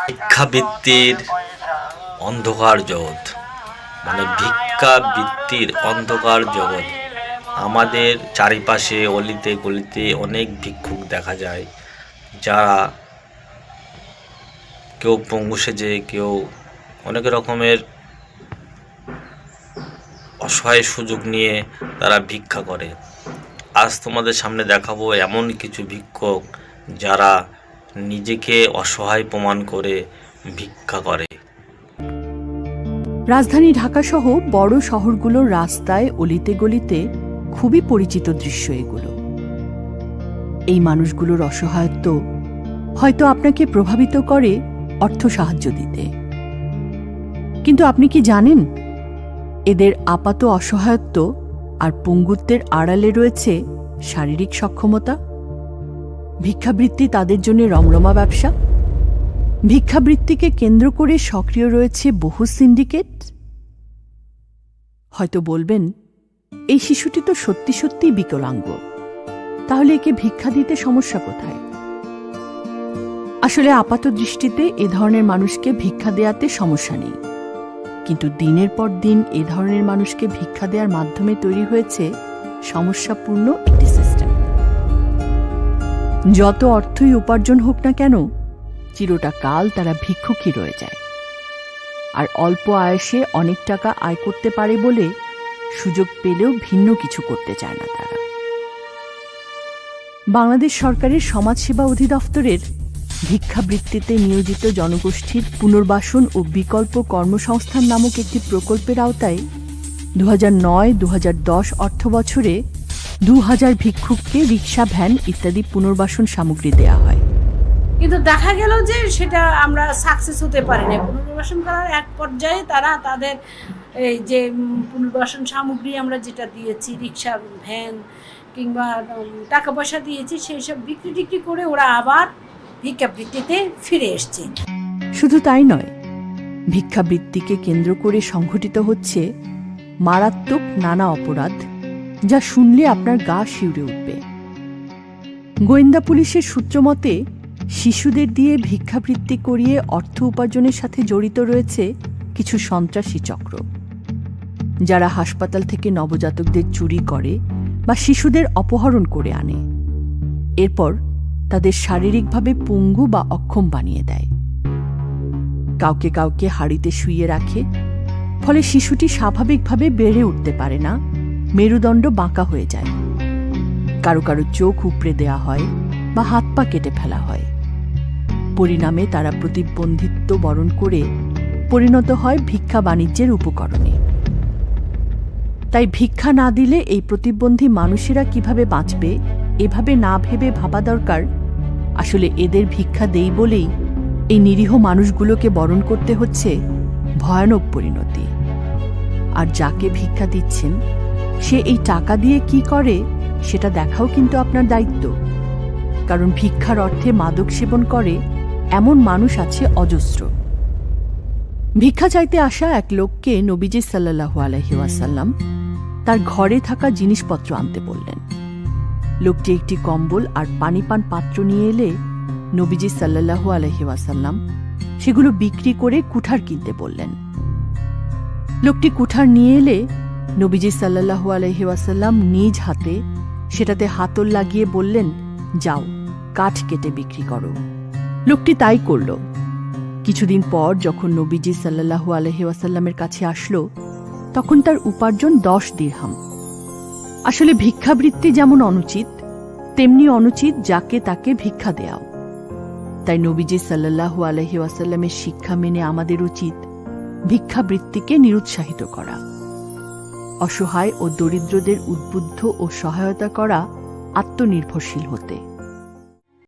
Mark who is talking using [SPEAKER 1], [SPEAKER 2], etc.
[SPEAKER 1] ভিক্ষাবৃত্তির অন্ধকার জগৎ, মানে ভিক্ষাবৃত্তির অন্ধকার জগৎ। আমাদের চারিপাশে অলিতে গলিতে অনেক ভিক্ষুক দেখা যায়, যারা কেউ পঙ্গু সেজে, কেউ অনেক রকমের অসহায় সুযোগ নিয়ে তারা ভিক্ষা করে। আজ তোমাদের সামনে দেখাবো এমন কিছু ভিক্ষুক যারা নিজেকে অসহায় প্রমাণ করে ভিক্ষা করে।
[SPEAKER 2] রাজধানী ঢাকাসহ বড় শহরগুলোর রাস্তায় অলিতে গলিতে খুবই পরিচিত দৃশ্য এগুলো। এই মানুষগুলোর অসহায়ত্ব হয়তো আপনাকে প্রভাবিত করে অর্থ সাহায্য দিতে, কিন্তু আপনি কি জানেন এদের আপাত অসহায়ত্ব আর পঙ্গুত্বের আড়ালে রয়েছে শারীরিক সক্ষমতা? ভিক্ষাবৃত্তি তাদের জন্য রমরমা ব্যবসা। ভিক্ষাবৃত্তিকে কেন্দ্র করে সক্রিয় রয়েছে বহু সিন্ডিকেট। হয়তো বলবেন, এই শিশুটি তো সত্যি সত্যি বিকলাঙ্গ, তাহলে একে ভিক্ষা দিতে সমস্যা কোথায়? আসলে আপাত দৃষ্টিতে এ ধরনের মানুষকে ভিক্ষা দেয়াতে সমস্যা নেই, কিন্তু দিনের পর দিন এ ধরনের মানুষকে ভিক্ষা দেওয়ার মাধ্যমে তৈরি হয়েছে সমস্যাপূর্ণ একটি সিস্টেম। যত অর্থই উপার্জন হোক না কেন, চিরটা কাল তারা ভিক্ষুকই রয়ে যায়। আর অল্প আয়েসে অনেক টাকা আয় করতে পারে বলে সুযোগ পেলেও ভিন্ন কিছু করতে চায় না তারা। বাংলাদেশ সরকারের সমাজসেবা অধিদপ্তরের ভিক্ষাবৃত্তিতে নিয়োজিত জনগোষ্ঠীর পুনর্বাসন ও বিকল্প কর্মসংস্থান নামক একটি প্রকল্পের আওতায় 2009-2010 অর্থবছরে 2000 ভিক্ষুককে রিক্সা, ভ্যান ইত্যাদি পুনর্বাসন সামগ্রী দেয়া হয়।
[SPEAKER 3] কিন্তু দেখা গেল যে সেটা আমরা সাকসেস হতে পারিনি। পুনর্বাসন করার এক পর্যায়ে তারা তাদের এই যে পুনর্বাসন সামগ্রী আমরা যেটা দিয়েছি, রিক্সা, ভ্যান কিংবা টাকা পয়সা দিয়েছি, সেই সব বিক্রি করে ওরা আবার ভিক্ষাবৃত্তিতে ফিরে এসছে।
[SPEAKER 2] শুধু তাই নয়, ভিক্ষাবৃত্তিকে কেন্দ্র করে সংঘটিত হচ্ছে মারাত্মক নানা অপরাধ, যা শুনলে আপনার গা শিউরে উঠবে। গোয়েন্দা পুলিশের সূত্রমতে শিশুদের দিয়ে ভিক্ষাবৃত্তি করিয়ে অর্থ উপার্জনের সাথে জড়িত রয়েছে কিছু সন্ত্রাসী চক্র, যারা হাসপাতাল থেকে নবজাতকদের চুরি করে বা শিশুদের অপহরণ করে আনে, এরপর তাদের শারীরিকভাবে পঙ্গু বা অক্ষম বানিয়ে দেয়। কাউকে কাউকে হাড়িতে শুইয়ে রাখে, ফলে শিশুটি স্বাভাবিকভাবে বেড়ে উঠতে পারে না, মেরুদণ্ড বাঁকা হয়ে যায়। কারো কারো চোখ উপড়ে দেয়া হয় বা হাত পা কেটে ফেলা হয়। পরিণামে তারা প্রতিবন্ধিত্ব বরণ করে পরিণত হয় ভিক্ষা বাণিজ্যের উপকরণে। তাই ভিক্ষা না দিলে এই প্রতিবন্ধী মানুষেরা কিভাবে বাঁচবে, এভাবে না ভেবে ভাবা দরকার আসলে এদের ভিক্ষা দেই বলেই এই নিরীহ মানুষগুলোকে বরণ করতে হচ্ছে ভয়ানক পরিণতি। আর যাকে ভিক্ষা দিচ্ছেন সে এই টাকা দিয়ে কি করে সেটা দেখাও কিন্তু আপনার দায়িত্ব, কারণ ভিক্ষার অর্থে মাদক সেবন করে এমন মানুষ আছে অজস্র। ভিক্ষা চাইতে আসা এক লোককে নবীজি সাল্লাল্লাহু আলাইহি ওয়াসাল্লাম তার ঘরে থাকা জিনিসপত্র আনতে বললেন। লোকটি একটি কম্বল আর পানি পান পাত্র নিয়ে এলে নবীজি সাল্লাল্লাহু আলাইহি ওয়াসাল্লাম সেগুলো বিক্রি করে কুঠার কিনতে বললেন। লোকটি কুঠার নিয়ে এলে নবীজি সাল্লাল্লাহু আলাইহি ওয়াসাল্লাম নিজ হাতে সেটাতে হাতল লাগিয়ে বললেন, যাও কাঠ কেটে বিক্রি করো। লোকটি তাই করল। কিছুদিন পর যখন নবীজি সাল্লাল্লাহু আলাইহি ওয়াসাল্লামের কাছে আসলো, তখন তার উপার্জন 10 দিরহাম। আসলে ভিক্ষাবৃত্তি যেমন অনুচিত, তেমনি অনুচিত যাকে তাকে ভিক্ষা দেওয়াও। তাই নবীজি সাল্লাল্লাহু আলাইহি ওয়াসাল্লামের শিক্ষা মেনে আমাদের উচিত ভিক্ষাবৃত্তিকে নিরুৎসাহিত করা, অসহায় ও দরিদ্রদের উদ্বুদ্ধ ও সহায়তা করা, আত্মনির্ভরশীল হতে।